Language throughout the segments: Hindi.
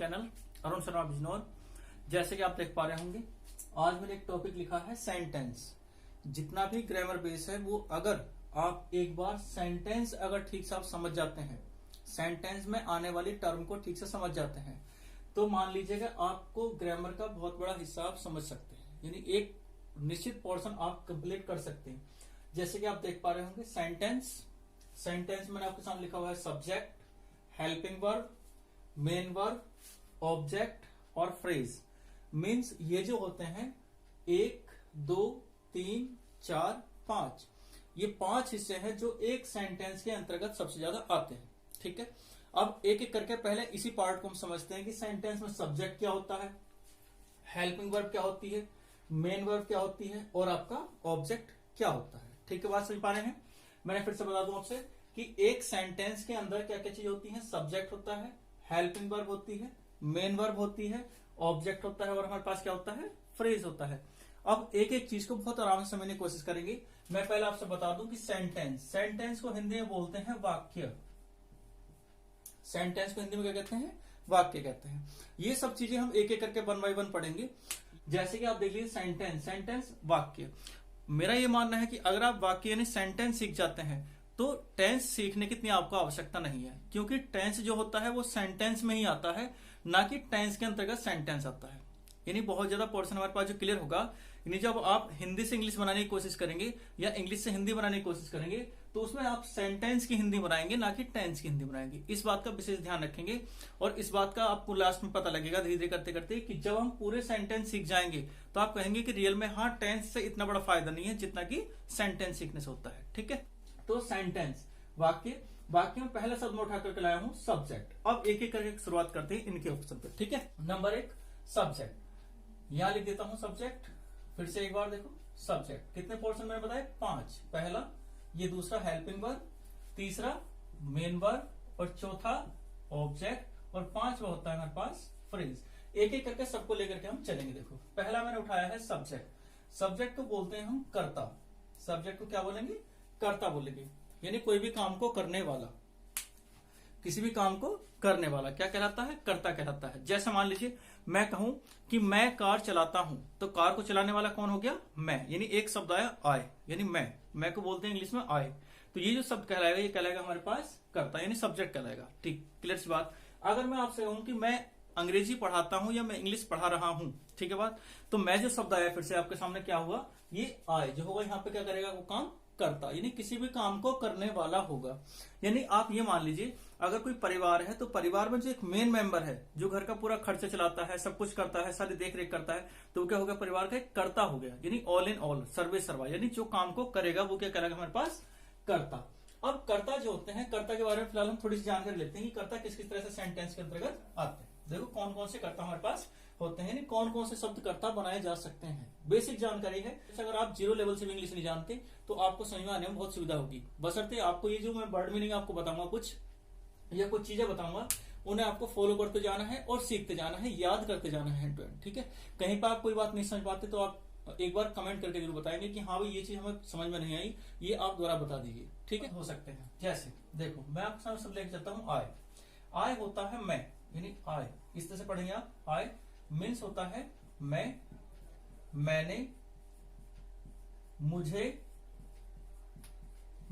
चैनल अरुण शर्मा बिजनौर। जैसे कि आप देख पा रहे होंगे, आज मैंने एक टॉपिक लिखा है सेंटेंस। जितना भी ग्रामर बेस है वो अगर आप एक बार सेंटेंस अगर ठीक से आप समझ जाते हैं, सेंटेंस में आने वाली टर्म को ठीक से समझ जाते हैं, तो मान लीजिएगा आपको ग्रामर का बहुत बड़ा हिस्सा आप समझ सकते हैं, यानी एक निश्चित पोर्शन आप कंप्लीट कर सकते हैं। जैसे कि आप देख पा रहे होंगे सेंटेंस मैंने आपके सामने लिखा हुआ है subject, helping verb, main verb, object और फ्रेज। मीन्स ये जो होते हैं 1, 2, 3, 4, 5, ये 5 हिस्से हैं जो एक सेंटेंस के अंतर्गत सबसे ज्यादा आते हैं। ठीक है, अब एक एक करके पहले इसी पार्ट को हम समझते हैं कि सेंटेंस में सब्जेक्ट क्या होता है, हेल्पिंग वर्ब क्या होती है, मेन वर्ब क्या होती है और आपका ऑब्जेक्ट क्या होता है। ठीक है, बात समझ पा रहे हैं। मैंने फिर से बता दूं आपसे कि एक सेंटेंस के अंदर क्या क्या चीज होती है, सब्जेक्ट होता है, हेल्पिंग वर्ब होती है, मेन वर्ब होती है, ऑब्जेक्ट होता है और हमारे पास क्या होता है, फ्रेज होता है। अब एक एक चीज को बहुत आराम से समझने की कोशिश करेंगे। मैं पहले आपसे बता दूं कि सेंटेंस को हिंदी में बोलते हैं वाक्य। सेंटेंस को हिंदी में क्या कहते हैं, वाक्य कहते हैं। ये सब चीजें हम एक एक करके 1 by 1 पढ़ेंगे। जैसे कि आप देख लीजिए सेंटेंस वाक्य। मेरा ये मानना है कि अगर आप वाक्य यानी सेंटेंस सीख जाते हैं तो टेंस सीखने की इतनी आपको आवश्यकता नहीं है, क्योंकि टेंस जो होता है वो सेंटेंस में ही आता है, ना कि टेंस के अंतर्गत सेंटेंस आता है। यानी बहुत ज्यादा पोर्शन हमारे पास जो क्लियर होगा, यानी जब आप हिंदी से इंग्लिश बनाने की कोशिश करेंगे या इंग्लिश से हिंदी बनाने की कोशिश करेंगे तो उसमें आप सेंटेंस की हिंदी बनाएंगे, ना कि टेंस की हिंदी बनाएंगे। इस बात का विशेष ध्यान रखेंगे और इस बात का आपको लास्ट में पता लगेगा धीरे धीरे करते करते कि जब हम पूरे सेंटेंस सीख जाएंगे तो आप कहेंगे कि रियल में हाँ, टेंस से इतना बड़ा फायदा नहीं है जितना कि सेंटेंस सीखने से होता है। ठीक है, तो सेंटेंस वाक्य में पहला शब्द मैं उठा करके लाया हूं सब्जेक्ट। अब एक एक करके शुरुआत करते हैं इनके ऑप्शन पे। ठीक है, नंबर 1 सब्जेक्ट, यहां लिख देता हूं सब्जेक्ट। फिर से एक बार देखो, सब्जेक्ट कितने पोर्शन मैंने बताया, 5। पहला, ये दूसरा हेल्पिंग वर्ब, तीसरा मेन वर्ब और चौथा ऑब्जेक्ट और 5वां होता है हमारे पास फ्रेज। एक एक करके सबको लेकर के हम चलेंगे। देखो, पहला मैंने उठाया है सब्जेक्ट। सब्जेक्ट को बोलते हैं हम कर्ता। सब्जेक्ट को क्या बोलेंगे, कर्ता बोलेंगे, यानी कोई भी काम को करने वाला, किसी भी काम को करने वाला क्या कहलाता है, कर्ता कहलाता है। जैसे मान लीजिए मैं कहूं कि मैं कार चलाता हूं, तो कार को चलाने वाला कौन हो गया, मैं। यानी एक शब्द आया आई, यानी मैं को बोलते हैं इंग्लिश में आई। तो ये जो शब्द कहलाएगा ये कहलाएगा हमारे पास कर्ता, यानी सब्जेक्ट कहलाएगा। ठीक, क्लियर सी बात। अगर मैं आपसे कहूं कि मैं अंग्रेजी पढ़ाता हूं या मैं इंग्लिश पढ़ा रहा हूं, ठीक है बात, तो मैं जो शब्द आया फिर से आपके सामने क्या हुआ, ये आई जो होगा यहाँ पे क्या करेगा, वो काम करता, यानी किसी भी काम को करने वाला होगा। यानी आप ये मान लीजिए अगर कोई परिवार है तो परिवार में जो एक मेन मेंबर है जो घर का पूरा खर्चा चलाता है, सब कुछ करता है, सारी देख रेख करता है, तो क्या हो गया, परिवार का एक कर्ता हो गया, यानी ऑल इन ऑल, सर्वे सर्वा, यानी जो काम को करेगा वो क्या करेगा हमारे पास, कर्ता। अब कर्ता जो होते हैं, कर्ता के बारे में फिलहाल हम थोड़ी सी जानकारी लेते हैं कि कर्ता किस किस तरह से सेंटेंस के अंतर्गत आते हैं। देखो कौन कौन से कर्ता हमारे पास होते हैं, यानी कौन कौन से शब्द कर्ता बनाए जा सकते हैं। बेसिक जानकारी है, अगर आप 0 लेवल से भी इंग्लिश नहीं जानते तो आपको समझ में आने में बहुत सुविधा होगी। बशर्ते आपको ये जो मैं वर्ड मीनिंग आपको बताऊंगा कुछ चीजें बताऊंगा, उन्हें आपको फॉलो करते जाना है और सीखते जाना है, याद करते जाना है हैंड टू हैंड। ठीक है, कहीं पर आप कोई बात नहीं समझ पाते तो आप एक बार कमेंट करके जरूर बताएंगे कि हाँ भाई ये चीज हमें समझ में नहीं आई, ये आप दोबारा बता दीजिए। ठीक है, हो सकते हैं। जैसे देखो मैं आपके सामने सब लेके चलता हूँ। आई होता है मैं, यानी आई इस तरह से पढ़ेंगे आप। आई मीन्स होता है मैं, मैंने, मुझे,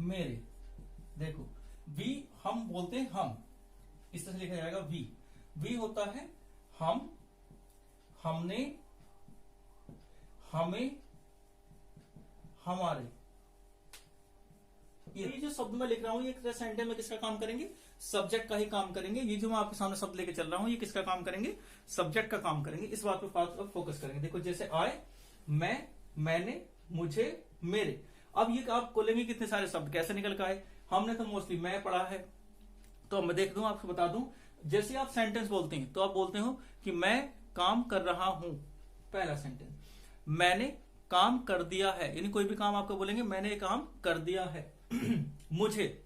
मेरे। देखो वी हम बोलते हैं हम, इस तरह से लिखा जाएगा वी होता है हम, हमने, हमें, हमारे। ये जो शब्द मैं लिख रहा हूं ये सेंटेंस में किसका काम करेंगे, सब्जेक्ट का ही काम करेंगे। ये जो मैं आपके सामने शब्द लेके चल रहा हूं ये किसका काम करेंगे, सब्जेक्ट का काम करेंगे। इस बात पर फोकस करेंगे। देखो जैसे आए, मैं, मैंने, मुझे, मेरे। अब ये आप खोलेंगे कितने सारे शब्द कैसे निकल के आए, हमने तो मोस्टली मैं पढ़ा है, तो मैं देख दूं आपको बता दूं। जैसे आप सेंटेंस बोलते हैं तो आप बोलते हो कि मैं काम कर रहा हूं, पहला सेंटेंस। मैंने काम कर दिया है, यानी कोई भी काम आपको बोलेंगे मैंने काम कर दिया है। मुझे,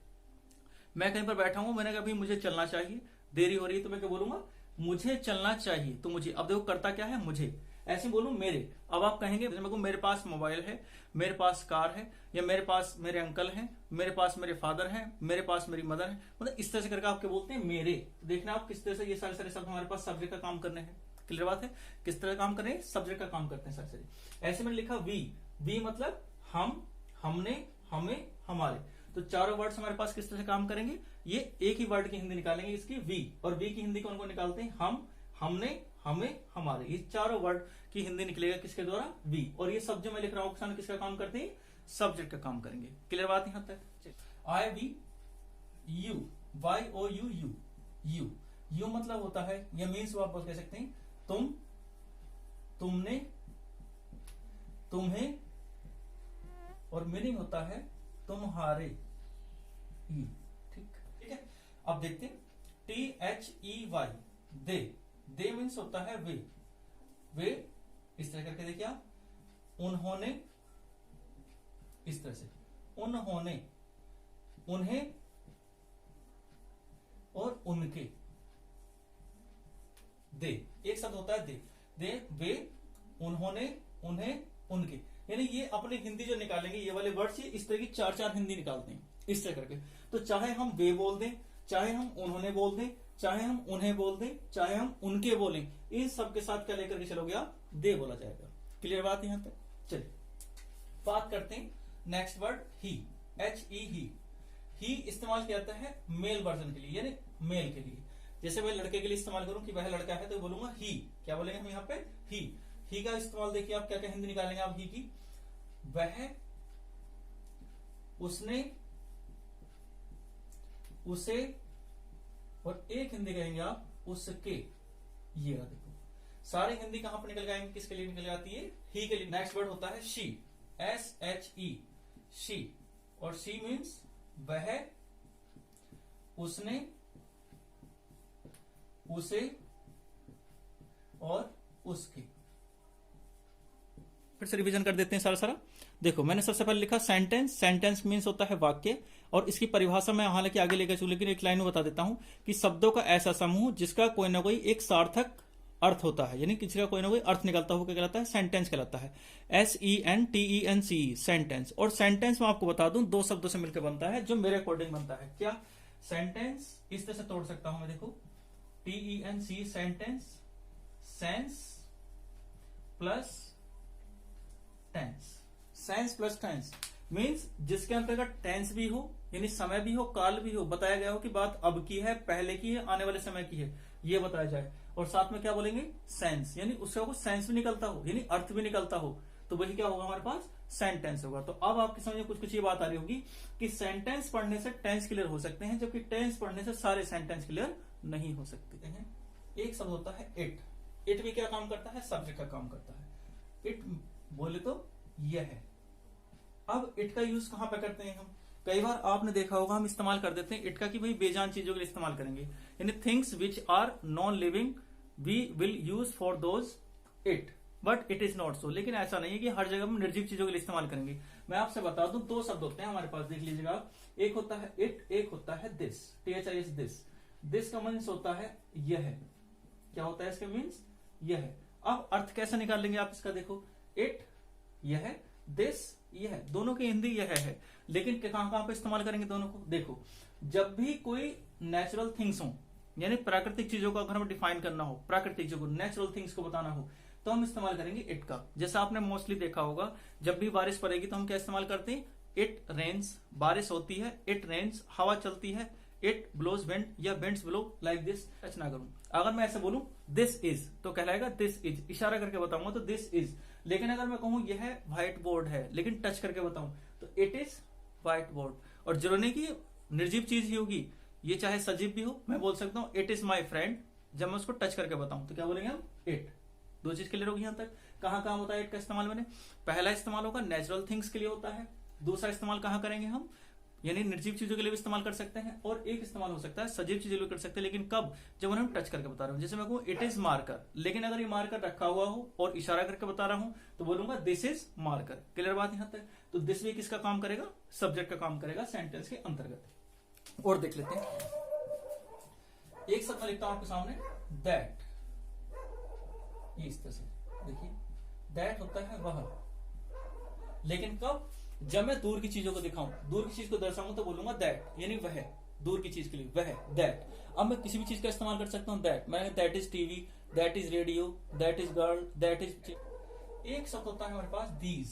मैं कहीं पर बैठा हूं, मैंने कहा भाई मुझे चलना चाहिए, देरी हो रही है, तो मैं क्या बोलूंगा, मुझे चलना चाहिए। तो मुझे, अब देखो करता क्या है, मुझे। ऐसे बोलूं मेरे, अब आप कहेंगे जैसे मेरे को मेरे पास मोबाइल है, मेरे पास कार है, या मेरे पास मेरे अंकल हैं, मेरे पास मेरे फादर हैं, मेरे पास मेरी मदर है, मतलब इस तरह से करके आपके बोलते हैं मेरे। देखना आप किस तरह से ये सारे सारे शब्द हमारे पास सब्जेक्ट का काम करने हैं। क्लियर बात है, किस तरह काम कर रहे हैं, सब्जेक्ट का काम करते हैं सारे सारे। ऐसे मैंने लिखा वी मतलब हम, हमने, हमें, हमारे। तो चारों वर्ड्स हमारे पास किस तरह से काम करेंगे, ये एक ही वर्ड की हिंदी निकालेंगे इसकी वी, और वी की हिंदी कौन कौन निकालते हैं, हम, हमने, हमें, हमारे। ये चारों वर्ड की हिंदी निकलेगा किसके द्वारा, वी। और ये सब जो मैं लिख रहा हूं किसका काम करते हैं, सब्जेक्ट का काम करेंगे। क्लियर बात यहां तक। I V U, Y O U U, U U मतलब होता है, यह मीन्स आप कह सकते हैं तुम, तुमने, तुम्हें, और मीनिंग होता है तुम्हारे। ठीक है। अब देखते हैं THEY, दे मीन्स होता है वे इस तरह करके देखिए आप, उन्होंने, इस तरह से उन्होंने, उन्हें और उनके। दे एक शब्द होता है दे, वे, उन्होंने, उन्हें, उनके। यानी ये अपनी हिंदी जो निकालेंगे ये वाले वर्ड्स, ये इस तरह की चार चार हिंदी निकालते हैं इस तरह करके। तो चाहे हम वे बोल दें, चाहे हम उन्होंने बोल दें, चाहे हम उन्हें बोल दें, चाहे हम उनके बोलें, इन सब के साथ क्या लेकर के चलोगे आप, दे बोला जाएगा। क्लियर बात यहां तक। चलिए बात करते हैं नेक्स्ट वर्ड ही, HE ही इस्तेमाल किया जाता है मेल वर्जन के लिए, यानी मेल के लिए। जैसे मैं लड़के के लिए इस्तेमाल करूं कि वह लड़का है तो बोलूंगा ही। क्या बोलेंगे हम यहाँ पे, ही का इस्तेमाल देखिए आप क्या क्या हिंदी निकालेंगे आप ही की, वह, उसने, उसे, और एक हिंदी कहेंगे आप उसके। ये देखो सारी हिंदी कहां पर निकल जाएंगे, किसके लिए निकल जाती है, ही के लिए। नेक्स्ट वर्ड होता है शी, SHE, शी। और शी मीन्स वह, उसने, उसे, और उसके। फिर से रिवीजन कर देते हैं सारा। देखो मैंने सबसे पहले लिखा सेंटेंस, सेंटेंस मीन्स होता है वाक्य, और इसकी परिभाषा मैं हालांकि आगे लेकर चलूं, लेकिन एक लाइन में बता देता हूं कि शब्दों का ऐसा समूह जिसका कोई ना कोई एक सार्थक अर्थ होता है, यानी किसी का कोई ना कोई अर्थ निकलता हुआ क्या कहलाता है, सेंटेंस कहलाता है। SENTENCE, sentence. और सेंटेंस मैं आपको बता दूं दो शब्दों से मिलकर बनता है, जो मेरे अकॉर्डिंग बनता है। क्या सेंटेंस, इस तरह से तोड़ सकता हूं मैं, देखो TENC, sentence, sense plus tens. Sense plus tens means जिसके अंतर्गत टेंस भी हो, यानी समय भी हो, काल भी हो, बताया गया हो कि बात अब की है, पहले की है, आने वाले समय की है, ये बताया जाए। और साथ में क्या बोलेंगे, सेंस, यानी उससे को सेंस भी निकलता हो, यानी अर्थ भी निकलता हो, तो वही क्या होगा हमारे पास, सेंटेंस होगा। तो अब आपके समझ में कुछ कुछ ये बात आ रही होगी कि सेंटेंस पढ़ने से टेंस क्लियर हो सकते हैं, जबकि टेंस पढ़ने से सारे सेंटेंस क्लियर नहीं हो सकते हैं। एक शब्द होता है इट भी क्या काम करता है, सब्जेक्ट का काम करता है। इट बोले तो यह है। अब इट का यूज कहां पे करते हैं हम, कई बार आपने देखा होगा हम इस्तेमाल कर देते हैं इट का कि भाई बेजान चीजों के लिए इस्तेमाल करेंगे, यानी things which are non living we will use for those it, but it is not so. लेकिन ऐसा नहीं है कि हर जगह हम निर्जीव चीजों के लिए इस्तेमाल करेंगे। मैं आपसे बता दूं दो शब्द होते हैं हमारे पास, देख लीजिएगा, एक होता है इट, एक होता है दिस, THIS, दिस का मीन्स होता है यह। क्या होता है इसका मीन्स, यह। अब अर्थ कैसे निकाल लेंगे आप इसका, देखो इट यह, दिस यह, दोनों की हिंदी यह है, लेकिन कहां कहां पे इस्तेमाल करेंगे दोनों को, देखो जब भी कोई नेचुरल थिंग्स हो, यानी प्राकृतिक चीजों को अगर हमें डिफाइन करना हो, प्राकृतिक चीजों को, नेचुरल थिंग्स को बताना हो, तो हम इस्तेमाल करेंगे इट का। जैसा आपने मोस्टली देखा होगा जब भी बारिश पड़ेगी तो हम क्या इस्तेमाल करते हैं, इट रेन्स, बारिश होती है, इट रेन्स, हवा चलती है, इट ब्लोज विंड या winds blow like this. Touch ना करूं, अगर मैं ऐसे बोलूं दिस इज तो कहलाएगा दिस इज, इशारा करके बताऊंगा तो दिस इज। लेकिन अगर मैं कहूं यह व्हाइट बोर्ड है, लेकिन टच करके बताऊं तो इट इज व्हाइट बोर्ड। और जरूरी नहीं कि निर्जीव चीज ही होगी, ये चाहे सजीव भी हो, मैं बोल सकता हूं इट इज माई फ्रेंड, जब मैं उसको टच करके बताऊं तो क्या बोलेंगे हम, इट। दो चीज क्लियर होगी यहां तक। कहां कहां होता है इट का इस्तेमाल, मैंने पहला इस्तेमाल होगा नेचुरल थिंग्स के लिए होता है, दूसरा इस्तेमाल कहां करेंगे हम, यानी निर्जीव चीजों के लिए भी इस्तेमाल कर सकते हैं, और एक इस्तेमाल हो सकता है सजीव चीजों के लिए कर सकते हैं, लेकिन कब, जब उन्हें हम टच करके बता रहे हो। जैसे मैं कहूं इट इज मार्कर, लेकिन अगर ये मार्कर रखा हुआ हो और इशारा करके बता रहा हूं तो बोलूंगा दिस इज मार्कर। क्लियर बात यहां तक। तो दिस भी किसका काम करेगा, सब्जेक्ट का काम करेगा सेंटेंस के अंतर्गत। और देख लेते हैं, एक शब्द लिखता हूं आपके सामने दैट, इस तरह से देखिए दैट होता है वह। लेकिन कब? जब मैं दूर की चीजों को दिखाऊं, दूर की चीज को दर्शाऊं तो बोलूंगा दैट, यानी वह, दूर की चीज के लिए वह, दैट। अब मैं किसी भी चीज का इस्तेमाल कर सकता हूं दैट। मैंने that is TV, that is radio, that is girl, that is. एक शब्द होता है हमारे पास दीज,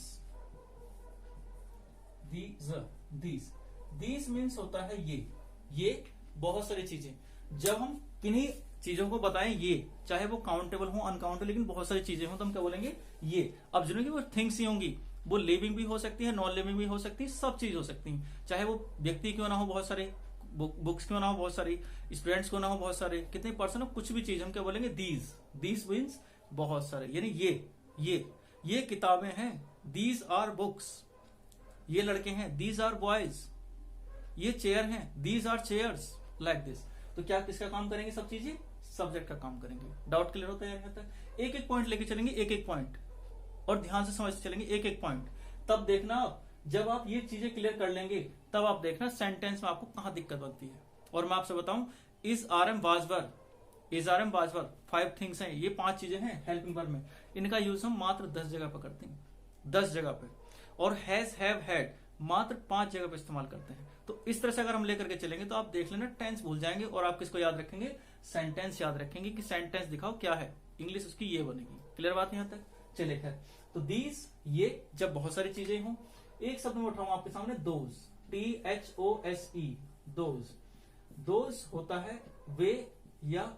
दीज मीन्स होता है ये बहुत सारी चीजें। जब हम किन्हीं चीजों को बताएं ये, चाहे वो काउंटेबल हो अनकाउंटेबल, लेकिन बहुत सारी चीजें हो, तो हम क्या बोलेंगे ये। अब जिनकी वो थिंग्स ही होंगी, वो लिविंग भी हो सकती है, नॉन लिविंग भी हो सकती है, सब चीज हो सकती है। चाहे वो व्यक्ति क्यों ना हो बहुत सारे, बुक्स क्यों ना हो बहुत सारी, स्टूडेंट्स क्यों ना हो बहुत सारे, कितने पर्सन हो, कुछ भी चीज हम क्या बोलेंगे दीज मीन्स बहुत सारे, यानी ये किताबें हैं, दीज आर बुक्स। ये लड़के हैं, दीज आर बॉयज। ये चेयर हैं, these are chairs, like this. तो क्या किसका काम करेंगे? सब चीजें सब्जेक्ट का काम करेंगे। डाउट क्लियर होता है यहाँ तक? एक एक पॉइंट लेके चलेंगे, एक एक पॉइंट, और ध्यान से समझते चलेंगे एक एक पॉइंट। तब देखना आप, जब आप ये चीजें क्लियर कर लेंगे, तब आप देखना सेंटेंस में आपको कहां दिक्कत बनती है। और मैं आपसे बताऊं, इज आर एम बाजवर 5 थिंग्स हैं, ये 5 चीजें हैं हेल्पिंग वर्ब में। इनका यूज हम मात्र 10 जगह पर करते हैं, 10 जगह पे। और हैज, हैव, हैड मात्र 5 जगह पे इस्तेमाल करते हैं। तो इस तरह से अगर हम लेकर के चलेंगे तो आप देख लेना टेंस भूल जाएंगे, और आप किसको याद रखेंगे? सेंटेंस याद रखेंगे कि सेंटेंस दिखाओ क्या है, इंग्लिश उसकी ये बनेगी। क्लियर बात यहां तक? चले खैर, तो दीज, ये जब बहुत सारी चीजें हों। एक शब्द में उठाऊं आपके सामने, दोज, THOSE, दोज होता है वे या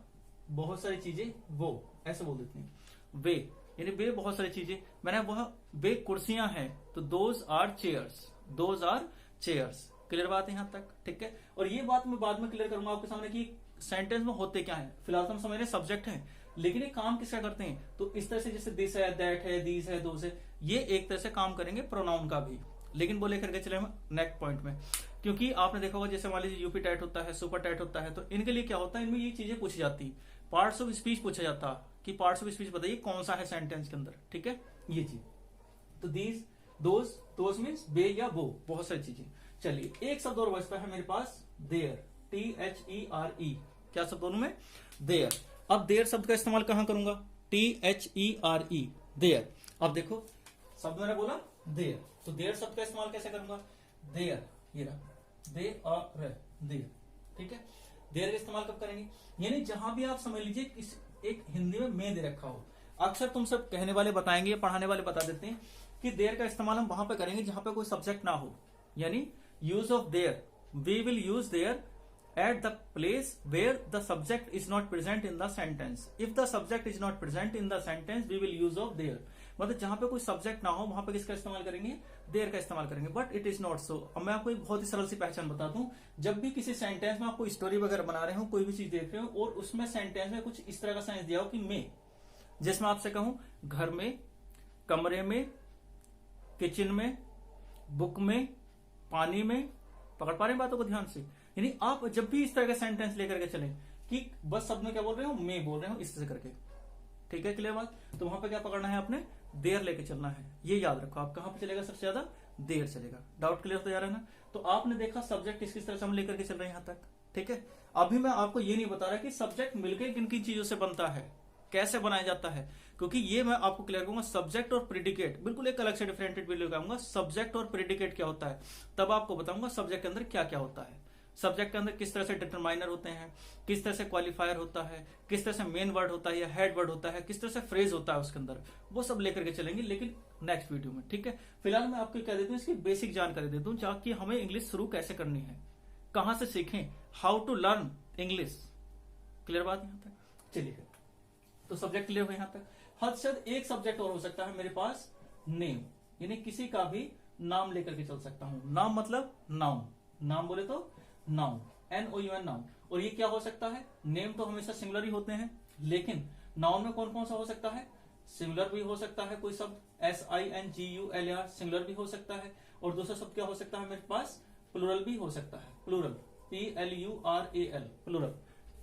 बहुत सारी चीजें वो, ऐसे बोल देते हैं वे, यानी वे बहुत सारी चीजें। मैंने वह वे कुर्सियां हैं, तो दोज आर चेयर्स। क्लियर बात है यहां तक? ठीक है। और ये बात मैं बाद में क्लियर करूंगा आपके सामने कि सेंटेंस में होते क्या है। फिलहाल तो हम समझ रहे सब्जेक्ट है, लेकिन ये काम किसका करते हैं? तो इस तरह से जैसे दिस है, दैट है, दीज है, दोज है, ये एक तरह से काम करेंगे प्रोनाउन का भी। लेकिन वो लेकर के चले हम नेक्स्ट पॉइंट में, क्योंकि आपने देखा होगा जैसे मान लीजिए यूपी टैट होता है, सुपर टैट होता है, तो इनके लिए क्या होता है, इनमें ये चीजें पूछी जाती। पार्ट्स ऑफ स्पीच पूछा जाता कि पार्ट्स ऑफ स्पीच बताइए कौन सा है सेंटेंस के अंदर। ठीक है, ये चीज। तो दीज, दोज मीन्स वे या वो, बहुत सारी चीजें। चलिए, एक शब्द और बचता है मेरे पास, देयर, THERE। क्या शब्द दोनों में? देयर। अब देयर शब्द का इस्तेमाल कहां करूंगा? THERE, there. अब देखो शब्द मैंने बोला देयर, तो देयर शब्द का इस्तेमाल कैसे करूंगा? देयर, ये रहा, दे आर, देयर। ठीक है, देयर का इस्तेमाल कब करेंगे? यानी जहां भी आप समझ लीजिए किस एक हिंदी में मैं दे रखा हो। अक्सर तुम सब कहने वाले बताएंगे, पढ़ाने वाले बता देते हैं कि देयर का इस्तेमाल हम वहां पे करेंगे जहां पे कोई सब्जेक्ट ना हो। यानी use of there, we will use there at the place where the subject is not present in the sentence. If the subject is not present in the sentence, we will use of there. मतलब जहां पे कोई सब्जेक्ट ना हो वहां पे किसका इस्तेमाल करेंगे? देयर का इस्तेमाल करेंगे। बट इट इज नॉट सो। अब मैं आपको एक बहुत ही सरल सी पहचान बताता हूँ। जब भी किसी सेंटेंस में आप कोई स्टोरी वगैरह बना रहे हो, कोई भी चीज देख रहे हो, और उसमें सेंटेंस में कुछ इस तरह का सेंस दिया हो कि मैं, जिसमें आपसे कहूं घर में, कमरे में, किचन में, बुक में, पानी में, पकड़ पा रहे हैं बातों को ध्यान से? यानी आप जब भी इस तरह का सेंटेंस लेकर के चलें कि बस शब्द में क्या बोल रहे हो, मैं बोल रहे हो, इस तरह करके। ठीक है, क्लियर बात? तो वहां पे क्या पकड़ना है आपने? देयर लेके चलना है। ये याद रखो। आप कहां पे चलेगा सबसे ज्यादा? देयर चलेगा। डाउट क्लियर होता जा रहा है ना? तो आपने देखा सब्जेक्ट किस तरह से हम लेकर के चल रहे हैं यहां तक। ठीक है, अभी मैं आपको ये नहीं बता रहा कि सब्जेक्ट मिलकर किन किन चीजों से बनता है, कैसे बनाया जाता है, क्योंकि ये मैं आपको क्लियर करूंगा। सब्जेक्ट और प्रेडिकेट बिल्कुल एक अलग से डिफरेंटेड वीडियो लगाऊंगा। सब्जेक्ट और प्रेडिकेट क्या होता है, तब आपको बताऊंगा सब्जेक्ट के अंदर क्या क्या होता है। सब्जेक्ट के अंदर किस तरह से डिटरमाइनर होते हैं, किस तरह से क्वालिफायर होता है, किस तरह से मेन वर्ड होता है या हेड वर्ड होता है, किस तरह से फ्रेज होता है उसके अंदर, वो सब लेकर के चलेंगे, लेकिन नेक्स्ट वीडियो में। ठीक है, फिलहाल मैं आपको कह देता हूँ, इसकी बेसिक जानकारी दे दूं कि हमें इंग्लिश शुरू कैसे करनी है, कहां से सीखें, how to learn English. Clear बात यहां तक? चलिए, तो सब्जेक्ट क्लियर हुआ यहां तक। हद से एक सब्जेक्ट और हो सकता है मेरे पास, नेम, यानी किसी का भी नाम लेकर के चल सकता हूं। नाम मतलब नाउन, नाम बोले तो नाउन, NOUN, नाउन। और ये क्या हो सकता है? नेम तो हमेशा सिंगुलर ही होते हैं, लेकिन नाउन में कौन कौन सा हो सकता है? सिंगुलर भी हो सकता है कोई शब्द, SINGULAR, सिंगुलर भी हो सकता है। और दूसरा शब्द क्या हो सकता है मेरे पास? प्लूरल भी हो सकता है, प्लूरल, PLURAL, प्लूरल।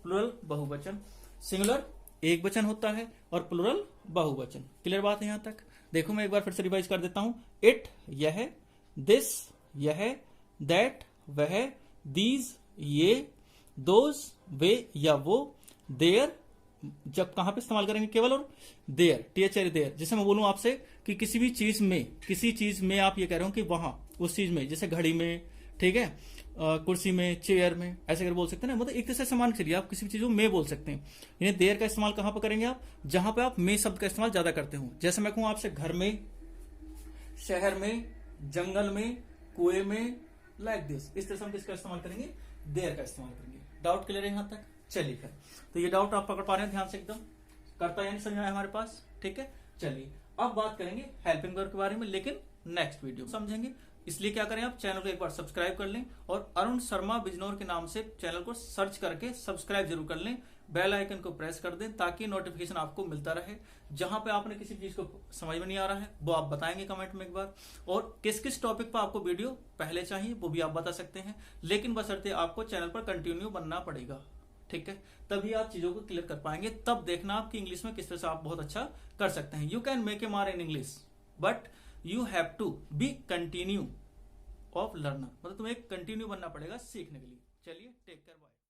प्लूरल बहुवचन, सिंगुलर एक वचन होता है और प्लूरल बहुवचन। क्लियर बात है यहां तक? देखो मैं एक बार फिर से रिवाइज कर देता हूं। इट यह, दिस यह, दैट वह, दीज ये, दोज वे या वो, देयर जब कहां पे इस्तेमाल करेंगे, केवल और देयर, THR देयर। जैसे मैं बोलूं आपसे कि किसी भी चीज में, किसी चीज में आप ये कह रहे हो कि वहां, उस चीज में, जैसे घड़ी में, ठीक है, कुर्सी में, चेयर में, ऐसे कर बोल सकते हैं ना। मतलब एक तरह से समान करिए, आप किसी भी चीज को में बोल सकते हैं। यानी देयर का इस्तेमाल कहां पर करेंगे आप, जहां पे आप में शब्द का इस्तेमाल ज्यादा करते हो। जैसे मैं कहूं आपसे घर में, शहर में, जंगल में, कुएं में, लाइक दिस, इस तरह से हम किसका इस्तेमाल करेंगे, देयर का इस्तेमाल करेंगे। डाउट क्लियर है यहां तक? चलिए फिर, तो ये डाउट आप पकड़ पा रहे हैं ध्यान से एकदम, करता यानी समझ में आया हमारे पास, ठीक है। चलिए अब बात करेंगे हेल्पिंग वर्ब के बारे में, लेकिन नेक्स्ट वीडियो समझेंगे। इसलिए क्या करें, आप चैनल को एक बार सब्सक्राइब कर लें और अरुण शर्मा बिजनौर के नाम से चैनल को सर्च करके सब्सक्राइब जरूर कर लें, बेल आइकन को प्रेस कर दें ताकि नोटिफिकेशन आपको मिलता रहे। जहां पे आपने किसी चीज को समझ में नहीं आ रहा है वो आप बताएंगे कमेंट में एक बार, और किस किस टॉपिक पर आपको वीडियो पहले चाहिए वो भी आप बता सकते हैं, लेकिन बशर्ते आपको चैनल पर कंटिन्यू बनना पड़ेगा, ठीक है। तभी आप चीजों को क्लियर कर पाएंगे। तब देखना आपकी इंग्लिश में किस तरह से आप बहुत अच्छा कर सकते हैं। You can make a mar in English but you have to be continue of learner, मतलब तुम्हें कंटिन्यू बनना पड़ेगा सीखने के लिए। चलिए टेक केयर, बाय।